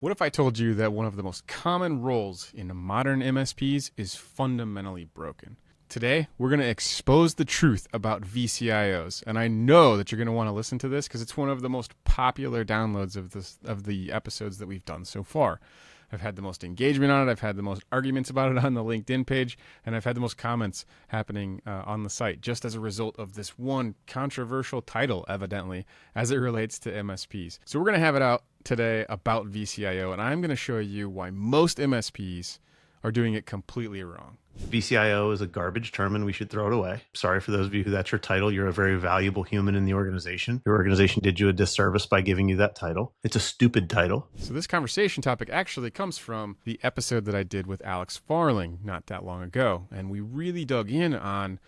What if I told you that one of the most common roles in modern MSPs is fundamentally broken? Today, we're going to expose the truth about VCIOs, and I know that you're going to want to listen to this because it's one of the most popular downloads of the episodes that we've done so far. I've had the most engagement on it, I've had the most arguments about it on the LinkedIn page, and I've had the most comments happening on the site just as a result of this one controversial title, evidently, as it relates to MSPs. So we're going to have it out today about VCIO, and I'm going to show you why most MSPs are doing it completely wrong. VCIO is a garbage term and we should throw it away. Sorry for those of you who that's your title. You're a very valuable human in the organization. Your organization did you a disservice by giving you that title. It's a stupid title. So this conversation topic actually comes from the episode that I did with Alex Farling not that long ago. And we really dug in on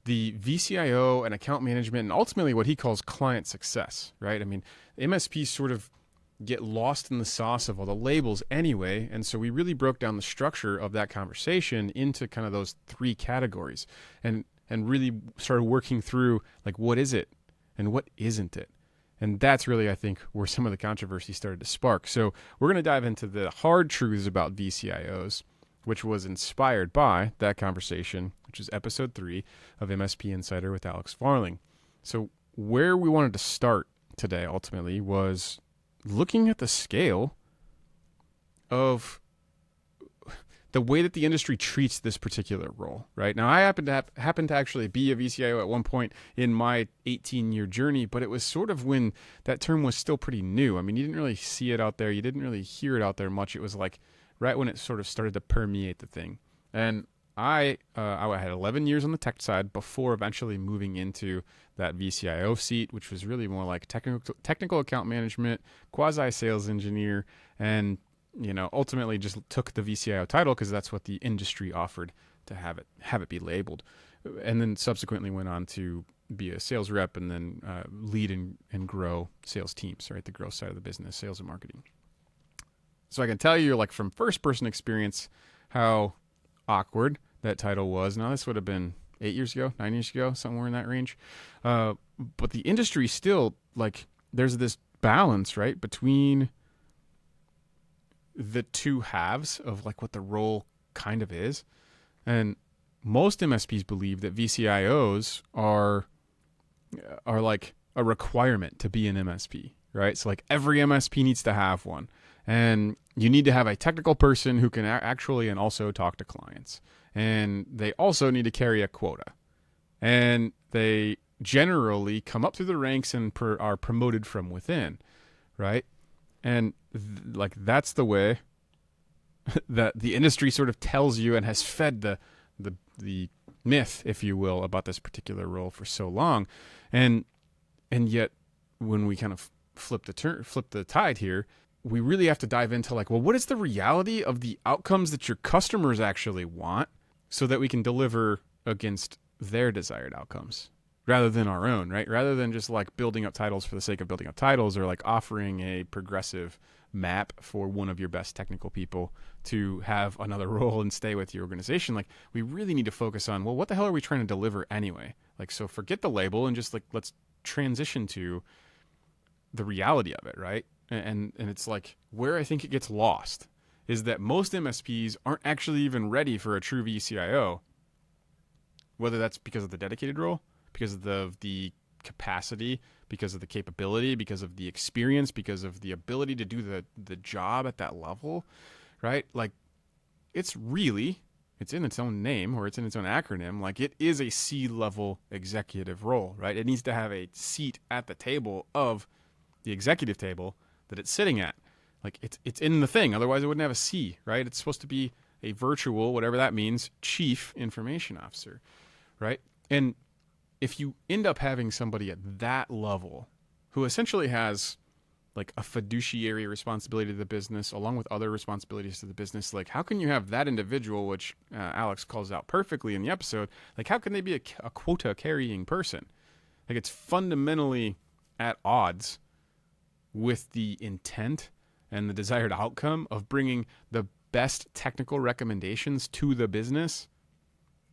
the VCIO and account management and ultimately what he calls client success, right? I mean, MSPs sort of get lost in the sauce of all the labels anyway. And so we really broke down the structure of that conversation into kind of those three categories and really started working through like, what is it and what isn't it? And that's really, I think, where some of the controversy started to spark. So we're going to dive into the hard truths about VCIOs, which was inspired by that conversation, which is episode 3 of MSP Insider with Alex Farling. So where we wanted to start today ultimately was looking at the scale of the way that the industry treats this particular role, right? Now, I happen to actually be a VCIO at one point in my 18-year journey, but it was sort of when that term was still pretty new. I mean, you didn't really see it out there. You didn't really hear it out there much. It was like right when it sort of started to permeate the thing. And I had 11 years on the tech side before eventually moving into that VCIO seat, which was really more like technical account management, quasi-sales engineer, and ultimately just took the VCIO title because that's what the industry offered to have it be labeled, and then subsequently went on to be a sales rep and then lead and grow sales teams, right? The growth side of the business, sales and marketing. So I can tell you, like from first-person experience, how awkward that title was. Now, this would have been 8 years ago, 9 years ago, somewhere in that range. But the industry still, like, there's this balance, right, between the two halves of like what the role kind of is. And most MSPs believe that VCIOs are like a requirement to be an MSP, right? So like every MSP needs to have one. And you need to have a technical person who can actually and also talk to clients. And they also need to carry a quota. And they generally come up through the ranks and are promoted from within, right? And like that's the way that the industry sort of tells you and has fed the myth, if you will, about this particular role for so long. And yet when we kind of flip the tide here, we really have to dive into like, well, what is the reality of the outcomes that your customers actually want so that we can deliver against their desired outcomes rather than our own, right? Rather than just like building up titles for the sake of building up titles or like offering a progressive map for one of your best technical people to have another role and stay with your organization. Like we really need to focus on, well, what the hell are we trying to deliver anyway? Like, so forget the label and just like, let's transition to the reality of it, right? And it's like where I think it gets lost is that most MSPs aren't actually even ready for a true VCIO, whether that's because of the dedicated role, because of the capacity, because of the capability, because of the experience, because of the ability to do the job at that level, right? Like it's in its own name or it's in its own acronym. Like it is a C-level executive role, right? It needs to have a seat at the table of the executive table that it's sitting at. Like it's in the thing. Otherwise it wouldn't have a C, right? It's supposed to be a virtual, whatever that means, chief information officer, right? And if you end up having somebody at that level who essentially has like a fiduciary responsibility to the business along with other responsibilities to the business, like how can you have that individual, which Alex calls out perfectly in the episode, like how can they be a quota carrying person? Like it's fundamentally at odds with the intent and the desired outcome of bringing the best technical recommendations to the business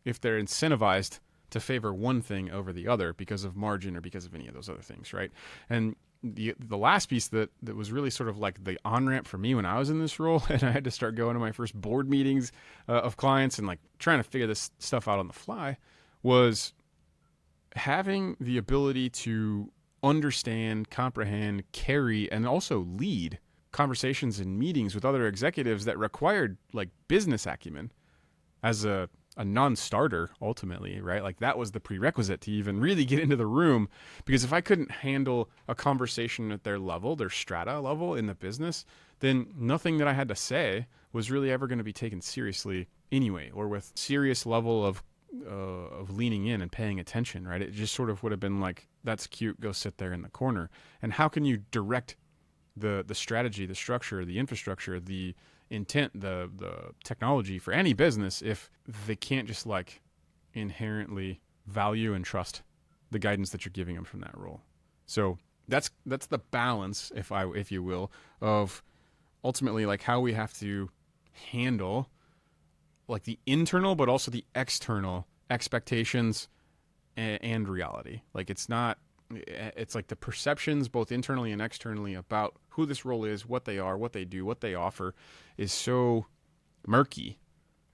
if they're incentivized to favor one thing over the other because of margin or because of any of those other things, right? And the last piece that was really sort of like the on-ramp for me when I was in this role, and I had to start going to my first board meetings of clients and like trying to figure this stuff out on the fly, was having the ability to understand, comprehend, carry, and also lead conversations and meetings with other executives that required like business acumen as a non-starter ultimately, right? Like that was the prerequisite to even really get into the room, because if I couldn't handle a conversation at their level, their strata level in the business, then nothing that I had to say was really ever going to be taken seriously anyway, or with serious level of leaning in and paying attention, right? It just sort of would have been like, that's cute, go sit there in the corner. And how can you direct the strategy, the structure, the infrastructure, the intent, the technology for any business if they can't just like inherently value and trust the guidance that you're giving them from that role? So that's the balance, if you will, of ultimately like how we have to handle like the internal but also the external expectations and reality. Like it's like the perceptions both internally and externally about who this role is, what they are, what they do, what they offer is so murky,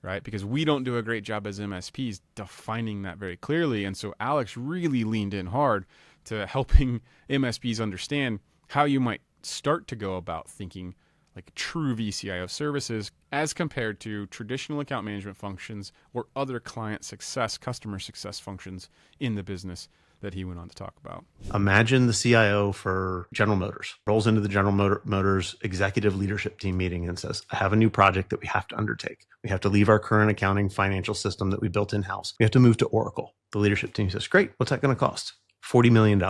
right? Because we don't do a great job as MSPs defining that very clearly. And so Alex really leaned in hard to helping MSPs understand how you might start to go about thinking like true VCIO services as compared to traditional account management functions or other client success, customer success functions in the business that he went on to talk about. Imagine the CIO for General Motors rolls into the General Motors executive leadership team meeting and says, I have a new project that we have to undertake. We have to leave our current accounting financial system that we built in-house. We have to move to Oracle. The leadership team says, great, what's that going to cost? $40 million.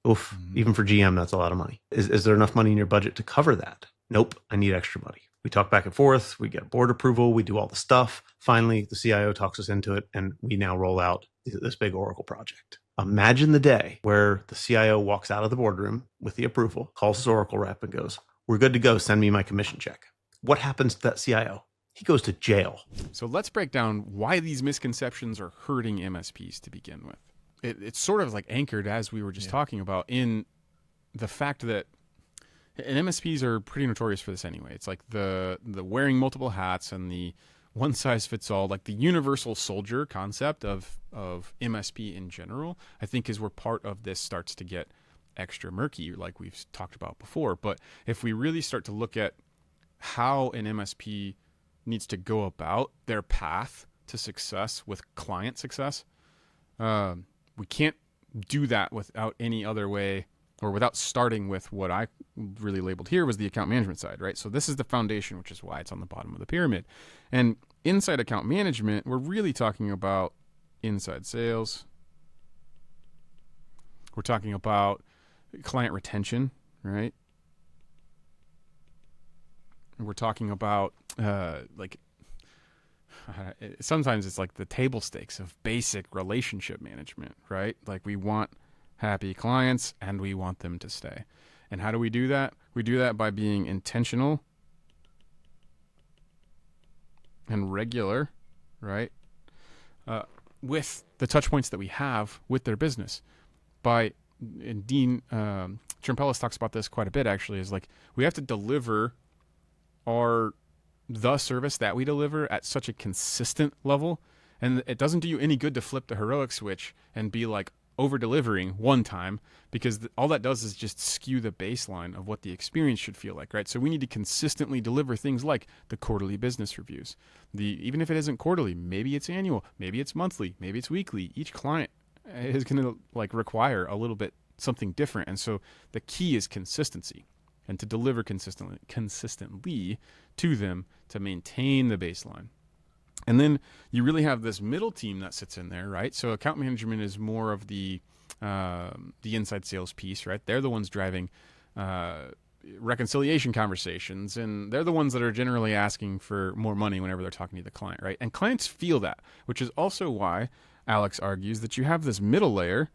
Oof, even for GM, that's a lot of money. Is there enough money in your budget to cover that? Nope, I need extra money. We talk back and forth, we get board approval, we do all the stuff. Finally, the CIO talks us into it, and we now roll out this big Oracle project. Imagine the day where the CIO walks out of the boardroom with the approval, calls his Oracle rep and goes, we're good to go, send me my commission check. What happens to that CIO? He goes to jail. So let's break down why these misconceptions are hurting MSPs to begin with. It's sort of like anchored, as we were just talking about, in the fact that, and MSPs are pretty notorious for this anyway. It's like the wearing multiple hats and the one size fits all, like the universal soldier concept of MSP in general, I think is where part of this starts to get extra murky, like we've talked about before. But if we really start to look at how an MSP needs to go about their path to success with client success, we can't do that without any other way, or without starting with what I really labeled here was the account management side, right? So this is the foundation, which is why it's on the bottom of the pyramid. And inside account management, we're really talking about inside sales. We're talking about client retention, right? And we're talking about sometimes it's like the table stakes of basic relationship management, right? Like we want happy clients and we want them to stay. And how do we do that? We do that by being intentional and regular, right? With the touch points that we have with their business. And Dean Trimpelis talks about this quite a bit actually, is like we have to deliver the service that we deliver at such a consistent level. And it doesn't do you any good to flip the heroic switch and be like over delivering one time, because all that does is just skew the baseline of what the experience should feel like, right? So we need to consistently deliver things like the quarterly business reviews. Even if it isn't quarterly, maybe it's annual, maybe it's monthly, maybe it's weekly. Each client is going to like require a little bit something different. And so the key is consistency, and to deliver consistently to them to maintain the baseline. And then you really have this middle team that sits in there, right? So account management is more of the inside sales piece, right? They're the ones driving reconciliation conversations, and they're the ones that are generally asking for more money whenever they're talking to the client, right? And clients feel that, which is also why Alex argues that you have this middle layer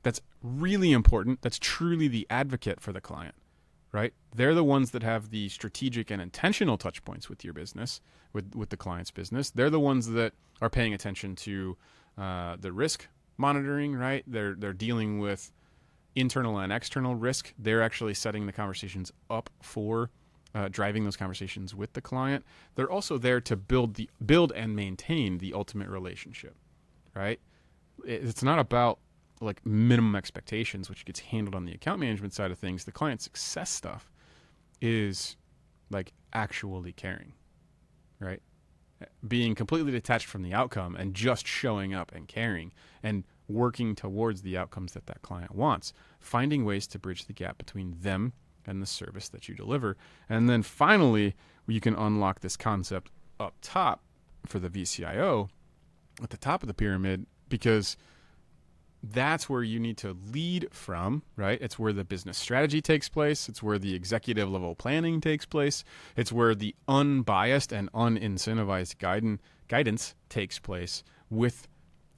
that's really important, that's truly the advocate for the client, right? They're the ones that have the strategic and intentional touch points with your business, with the client's business. They're the ones that are paying attention to the risk monitoring, right? They're dealing with internal and external risk. They're actually setting the conversations up for driving those conversations with the client. They're also there to build and maintain the ultimate relationship, right? It's not about like minimum expectations, which gets handled on the account management side of things. The client success stuff is like actually caring, right? Being completely detached from the outcome and just showing up and caring and working towards the outcomes that that client wants, finding ways to bridge the gap between them and the service that you deliver. And then finally, you can unlock this concept up top for the VCIO at the top of the pyramid, because that's where you need to lead from, right? It's where the business strategy takes place. It's where the executive level planning takes place. It's where the unbiased and unincentivized guidance takes place, with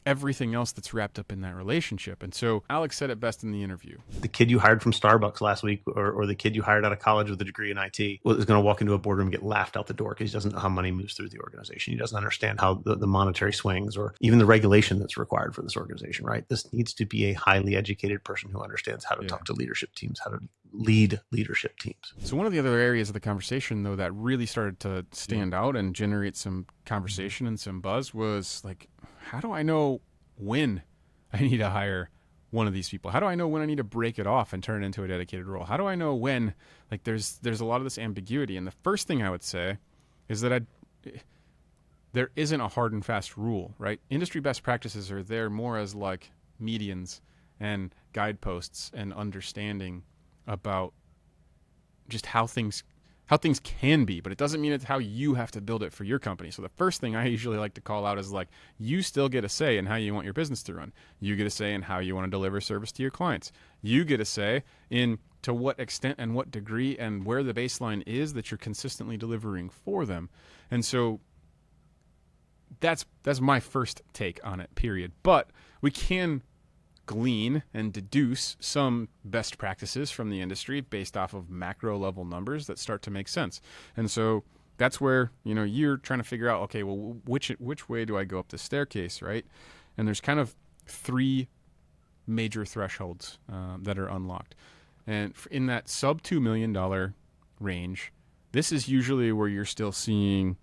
everything else that's wrapped up in that relationship. And so Alex said it best in the interview. The kid you hired from Starbucks last week, or the kid you hired out of college with a degree in IT, is going to walk into a boardroom and get laughed out the door because he doesn't know how money moves through the organization. He doesn't understand how the monetary swings or even the regulation that's required for this organization, right? This needs to be a highly educated person who understands how to talk to leadership teams, how to lead leadership teams. So one of the other areas of the conversation, though, that really started to stand out and generate some conversation and some buzz was like, how do I know when I need to hire one of these people? How do I know when I need to break it off and turn it into a dedicated role? How do I know when, like, there's a lot of this ambiguity? And the first thing I would say is that there isn't a hard and fast rule, right? Industry best practices are there more as like medians and guideposts and understanding about just how things can be, but it doesn't mean it's how you have to build it for your company. So the first thing I usually like to call out is like, you still get a say in how you want your business to run. You get a say in how you want to deliver service to your clients. You get a say in to what extent and what degree and where the baseline is that you're consistently delivering for them. And so that's my first take on it, period. But we can glean and deduce some best practices from the industry based off of macro level numbers that start to make sense. And so that's where, you're trying to figure out, okay, well, which way do I go up the staircase, right? And there's kind of three major thresholds that are unlocked. And in that sub $2 million range, this is usually where you're still seeing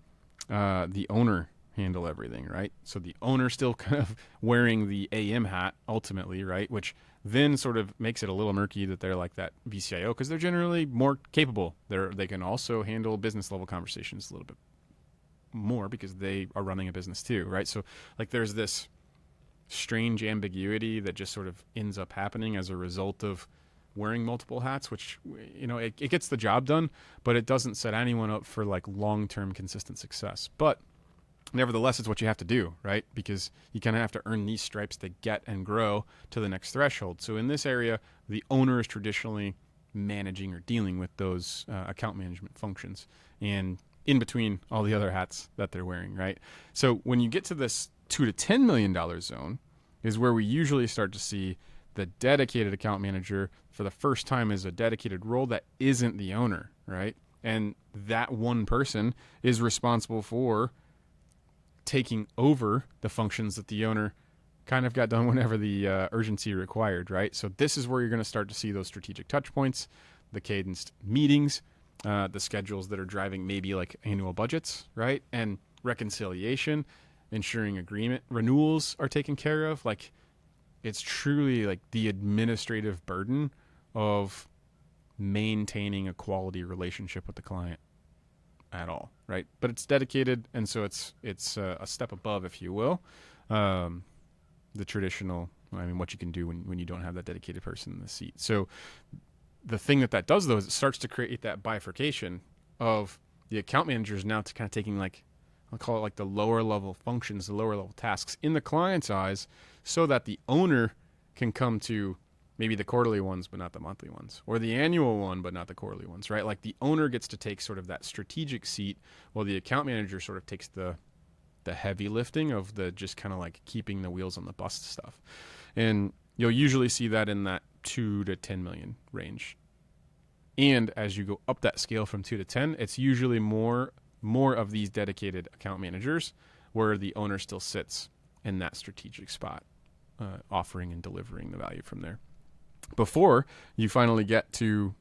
the owner handle everything, right? So the owner still kind of wearing the AM hat ultimately, right? Which then sort of makes it a little murky that they're like that VCIO, because they're generally more capable. They can also handle business level conversations a little bit more because they are running a business too, right? So like there's this strange ambiguity that just sort of ends up happening as a result of wearing multiple hats, which, it gets the job done, but it doesn't set anyone up for like long-term consistent success. But nevertheless, it's what you have to do, right? Because you kind of have to earn these stripes to get and grow to the next threshold. So in this area, the owner is traditionally managing or dealing with those account management functions and in between all the other hats that they're wearing, right? So when you get to this $2 to $10 million zone is where we usually start to see the dedicated account manager for the first time as a dedicated role that isn't the owner, right? And that one person is responsible for taking over the functions that the owner kind of got done whenever the urgency required, right? So this is where you're going to start to see those strategic touch points, the cadenced meetings, the schedules that are driving maybe like annual budgets, right? And reconciliation, ensuring agreement renewals are taken care of. Like it's truly like the administrative burden of maintaining a quality relationship with the client at all, right? But it's dedicated, and so it's a step above, if you will, the traditional, what you can do when you don't have that dedicated person in the seat. So the thing that does, though, is it starts to create that bifurcation of the account managers now to kind of taking like, I'll call it like the lower level functions, the lower level tasks in the client's eyes, so that the owner can come to maybe the quarterly ones, but not the monthly ones, or the annual one, but not the quarterly ones, right? Like the owner gets to take sort of that strategic seat, while the account manager sort of takes the heavy lifting of the just kind of like keeping the wheels on the bus stuff. And you'll usually see that in that 2 to 10 million range. And as you go up that scale from 2 to 10, it's usually more of these dedicated account managers where the owner still sits in that strategic spot, offering and delivering the value from there. before you finally get to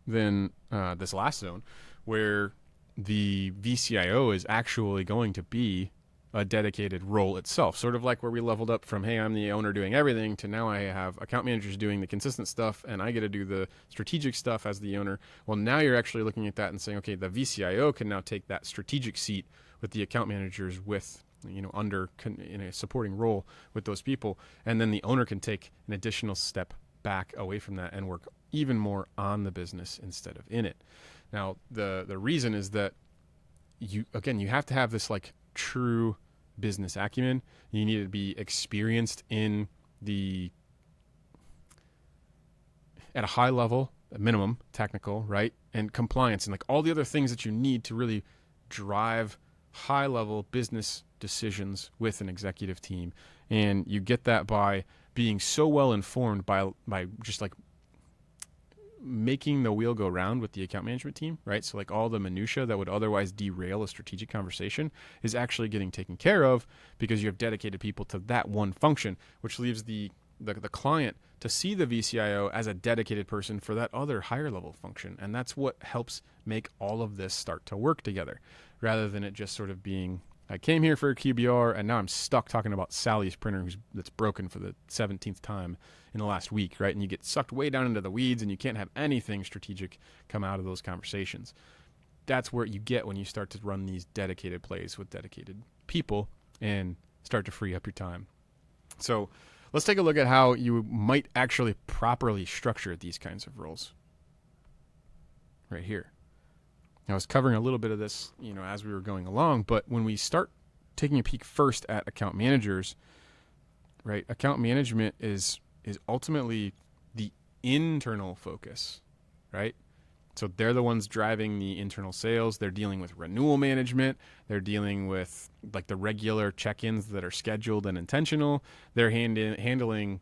then this last zone where the VCIO is actually going to be a dedicated role itself, sort of like where we leveled up from, hey, I'm the owner doing everything, to now I have account managers doing the consistent stuff and I get to do the strategic stuff as the owner. Well, now you're actually looking at that and saying, okay, the VCIO can now take that strategic seat with the account managers with, in a supporting role with those people. And then the owner can take an additional step back away from that and work even more on the business instead of in it. Now, the reason is that you have to have this like true business acumen. You need to be experienced at a high level, a minimum technical, right? And compliance and like all the other things that you need to really drive high level business decisions with an executive team. And you get that by being so well informed by just like making the wheel go round with the account management team, right? So like all the minutia that would otherwise derail a strategic conversation is actually getting taken care of because you have dedicated people to that one function, which leaves the client to see the VCIO as a dedicated person for that other higher level function. And that's what helps make all of this start to work together, rather than it just sort of being, I came here for a QBR and now I'm stuck talking about Sally's printer that's broken for the 17th time in the last week, right? And you get sucked way down into the weeds and you can't have anything strategic come out of those conversations. That's where you get when you start to run these dedicated plays with dedicated people and start to free up your time. So let's take a look at how you might actually properly structure these kinds of roles right here. I was covering a little bit of this, as we were going along, but when we start taking a peek first at account managers, right? Account management is ultimately the internal focus, right? So they're the ones driving the internal sales. They're dealing with renewal management. They're dealing with like the regular check-ins that are scheduled and intentional. They're handling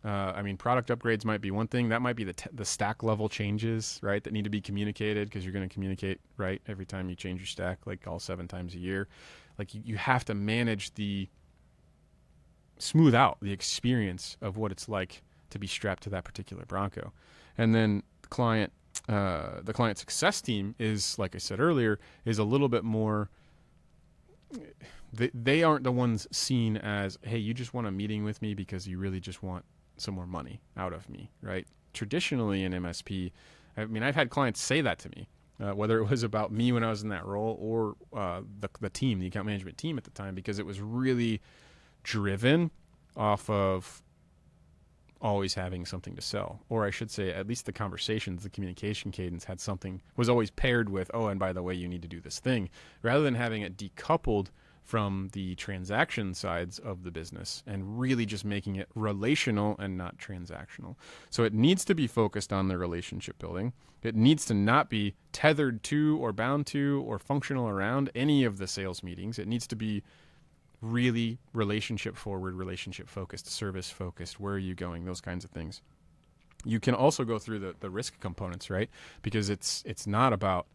product upgrades might be one thing. That might be the stack level changes, right, that need to be communicated, because you're going to communicate, right, every time you change your stack, like all 7 times a year. Like you have to manage smooth out the experience of what it's like to be strapped to that particular Bronco. And then the client success team is, like I said earlier, is a little bit more, they aren't the ones seen as, hey, you just want a meeting with me because you really just want some more money out of me, right? Traditionally in MSP, I've had clients say that to me, whether it was about me when I was in that role or the team, the account management team at the time, because it was really driven off of always having something to sell. Or I should say, at least the conversations, the communication cadence was always paired with, oh, and by the way, you need to do this thing, rather than having it decoupled from the transaction sides of the business and really just making it relational and not transactional. So it needs to be focused on the relationship building. It needs to not be tethered to or bound to or functional around any of the sales meetings. It needs to be really relationship forward, relationship focused, service focused. Where are you going? Those kinds of things. You can also go through the risk components, right? Because it's not about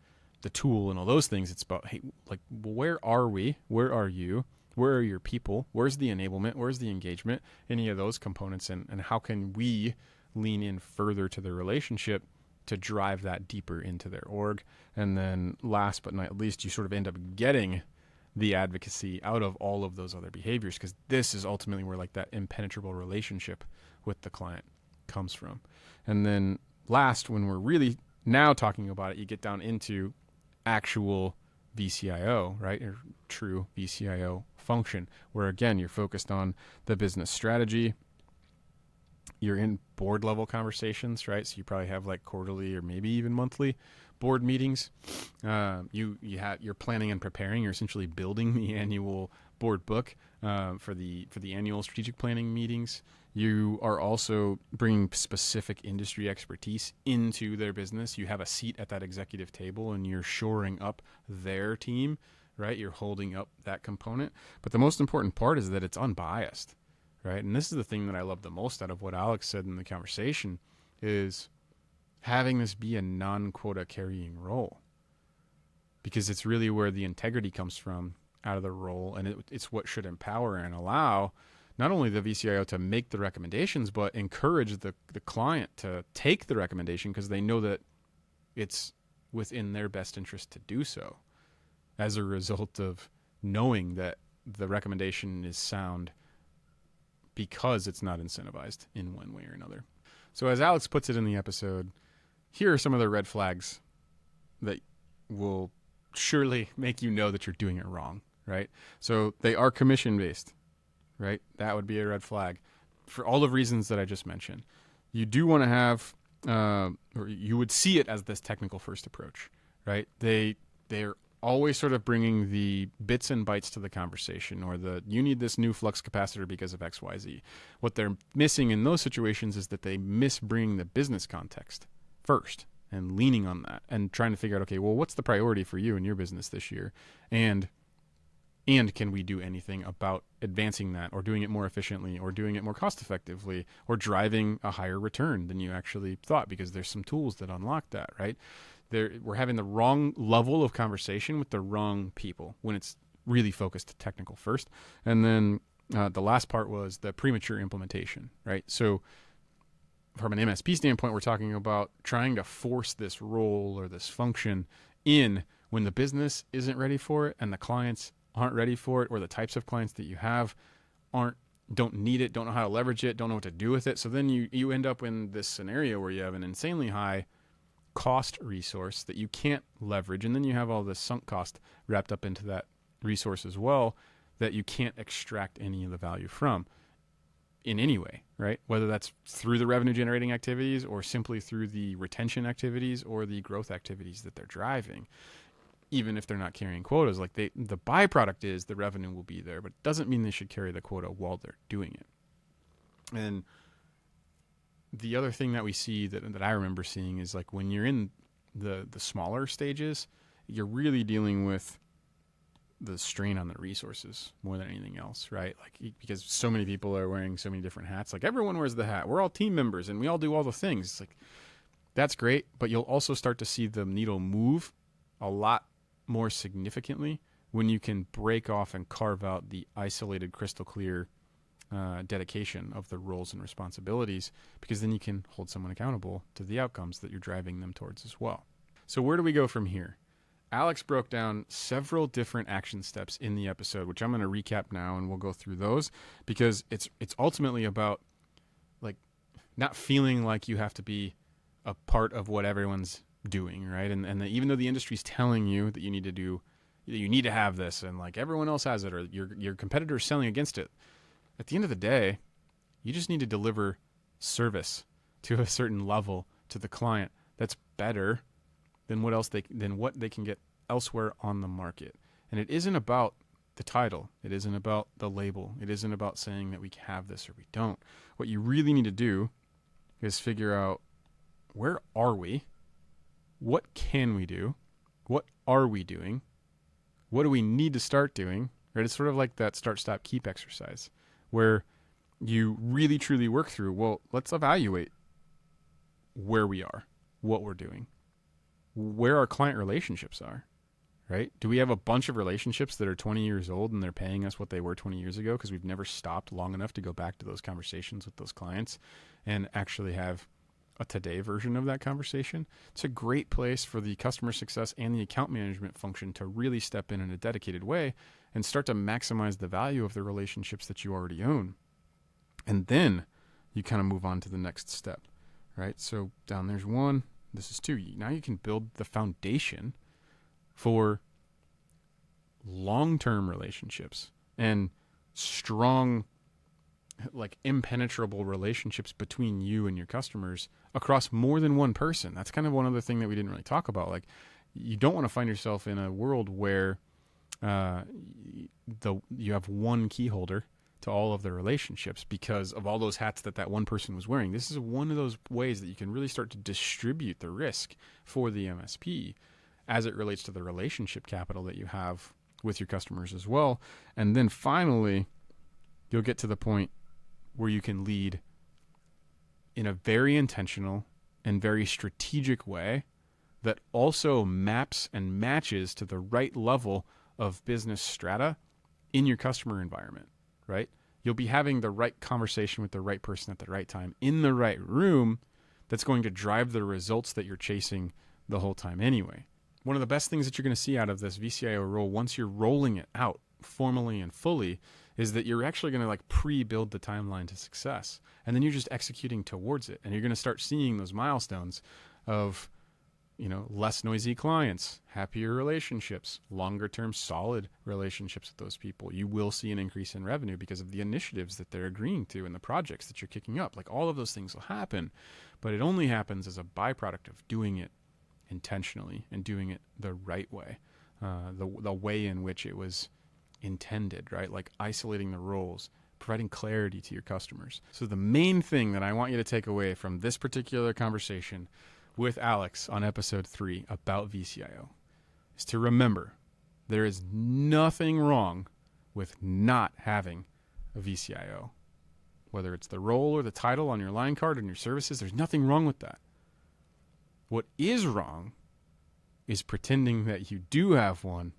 the tool and all those things. It's about, hey, like, where are we? Where are you? Where are your people? Where's the enablement? Where's the engagement? Any of those components, and how can we lean in further to the relationship to drive that deeper into their org? And then last but not least, you sort of end up getting the advocacy out of all of those other behaviors, because this is ultimately where like that impenetrable relationship with the client comes from. And then last, when we're really now talking about it, you get down into actual VCIO, right? Or true VCIO function, where again, you're focused on the business strategy. You're in board level conversations, right? So you probably have like quarterly or maybe even monthly board meetings. You're planning and preparing. You're essentially building the annual board book for the annual strategic planning meetings. You are also bringing specific industry expertise into their business. You have a seat at that executive table and you're shoring up their team, right? You're holding up that component. But the most important part is that it's unbiased, right? And this is the thing that I love the most out of what Alex said in the conversation, is having this be a non-quota carrying role, because it's really where the integrity comes from out of the role, and it's what should empower and allow not only the VCIO to make the recommendations, but encourage the client to take the recommendation because they know that it's within their best interest to do so as a result of knowing that the recommendation is sound because it's not incentivized in one way or another. So as Alex puts it in the episode, here are some of the red flags that will surely make you know that you're doing it wrong, right? So they are commission-based, right? That would be a red flag for all the reasons that I just mentioned. You do want to have, or you would see it as this technical first approach, right? They're always sort of bringing the bits and bytes to the conversation, or you need this new flux capacitor because of X, Y, Z. What they're missing in those situations is that they miss bringing the business context first and leaning on that and trying to figure out, okay, well, what's the priority for you and your business this year? And can we do anything about advancing that, or doing it more efficiently, or doing it more cost effectively, or driving a higher return than you actually thought because there's some tools that unlock that, right? We're having the wrong level of conversation with the wrong people when it's really focused technical first. And then the last part was the premature implementation, right? So from an MSP standpoint, we're talking about trying to force this role or this function in when the business isn't ready for it and the clients aren't ready for it, or the types of clients that you have don't need it, don't know how to leverage it, don't know what to do with it. So then you end up in this scenario where you have an insanely high cost resource that you can't leverage, and then you have all this sunk cost wrapped up into that resource as well that you can't extract any of the value from in any way, right? Whether that's through the revenue generating activities or simply through the retention activities or the growth activities that they're driving. Even if they're not carrying quotas, like the byproduct is the revenue will be there, but it doesn't mean they should carry the quota while they're doing it. And the other thing that we see that I remember seeing is like when you're in the smaller stages, you're really dealing with the strain on the resources more than anything else, right? Like because so many people are wearing so many different hats. Like everyone wears the hat. We're all team members and we all do all the things. It's like that's great, but you'll also start to see the needle move a lot more significantly when you can break off and carve out the isolated, crystal clear dedication of the roles and responsibilities, because then you can hold someone accountable to the outcomes that you're driving them towards as well. So where do we go from here? Alex broke down several different action steps in the episode, which I'm going to recap now, and we'll go through those because it's ultimately about like not feeling like you have to be a part of what everyone's doing, right? And even though the industry's telling you that you need to do, you need to have this, and like everyone else has it, or your competitor is selling against it. At the end of the day, you just need to deliver service to a certain level to the client that's better than what they can get elsewhere on the market. And it isn't about the title. It isn't about the label. It isn't about saying that we have this or we don't. What you really need to do is figure out, where are we? What can we do? What are we doing? What do we need to start doing? Right? It's sort of like that start, stop, keep exercise where you really, truly work through, well, let's evaluate where we are, what we're doing, where our client relationships are, right? Do we have a bunch of relationships that are 20 years old and they're paying us what they were 20 years ago because we've never stopped long enough to go back to those conversations with those clients and actually have a today version of that conversation? It's a great place for the customer success and the account management function to really step in a dedicated way and start to maximize the value of the relationships that you already own. And then you kind of move on to the next step, right? So down there's 1, this is 2. Now you can build the foundation for long-term relationships and strong, like impenetrable relationships between you and your customers across more than one person. That's kind of one other thing that we didn't really talk about. Like, you don't want to find yourself in a world where you have one key holder to all of the relationships because of all those hats that one person was wearing. This is one of those ways that you can really start to distribute the risk for the MSP as it relates to the relationship capital that you have with your customers as well. And then finally, you'll get to the point where you can lead in a very intentional and very strategic way that also maps and matches to the right level of business strata in your customer environment, right? you'll be having the right conversation with the right person at the right time in the right room that's going to drive the results that you're chasing the whole time anyway. One of the best things that you're going to see out of this VCIO role once you're rolling it out formally and fully is that you're actually going to like pre-build the timeline to success. And then you're just executing towards it. And you're going to start seeing those milestones of, less noisy clients, happier relationships, longer term solid relationships with those people. You will see an increase in revenue because of the initiatives that they're agreeing to and the projects that you're kicking up. Like all of those things will happen, but it only happens as a byproduct of doing it intentionally and doing it the right way, the way in which it was intended, right? Like isolating the roles, providing clarity to your customers. So the main thing that I want you to take away from this particular conversation with Alex on episode 3 about VCIO is to remember there is nothing wrong with not having a VCIO. Whether it's the role or the title on your line card and your services, there's nothing wrong with that. What is wrong is pretending that you do have one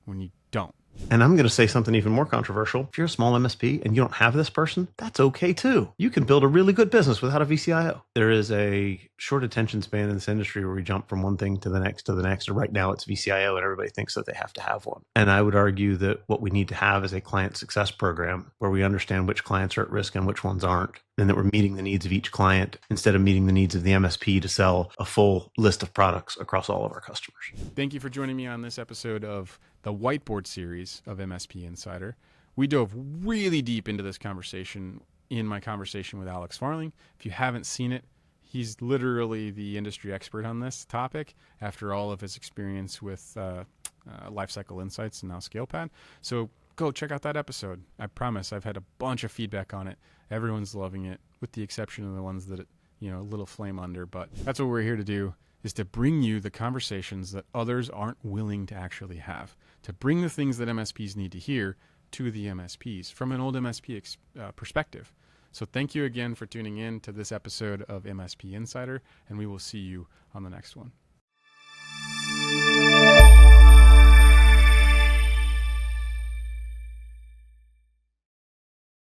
when you don't. And I'm going to say something even more controversial. If you're a small MSP and you don't have this person, that's okay too. You can build a really good business without a VCIO. There is a short attention span in this industry where we jump from one thing to the next to the next. Right now it's VCIO and everybody thinks that they have to have one. And I would argue that what we need to have is a client success program where we understand which clients are at risk and which ones aren't. And that we're meeting the needs of each client instead of meeting the needs of the MSP to sell a full list of products across all of our customers. Thank you for joining me on this episode of the Whiteboard Series of MSP Insider. We dove really deep into this conversation in my conversation with Alex Farling. If you haven't seen it, he's literally the industry expert on this topic after all of his experience with Lifecycle Insights and now ScalePad. So go check out that episode. I promise I've had a bunch of feedback on it. Everyone's loving it, with the exception of the ones that, a little flame under. But that's what we're here to do, is to bring you the conversations that others aren't willing to actually have, to bring the things that MSPs need to hear to the MSPs from an old MSP perspective. So thank you again for tuning in to this episode of MSP Insider, and we will see you on the next one.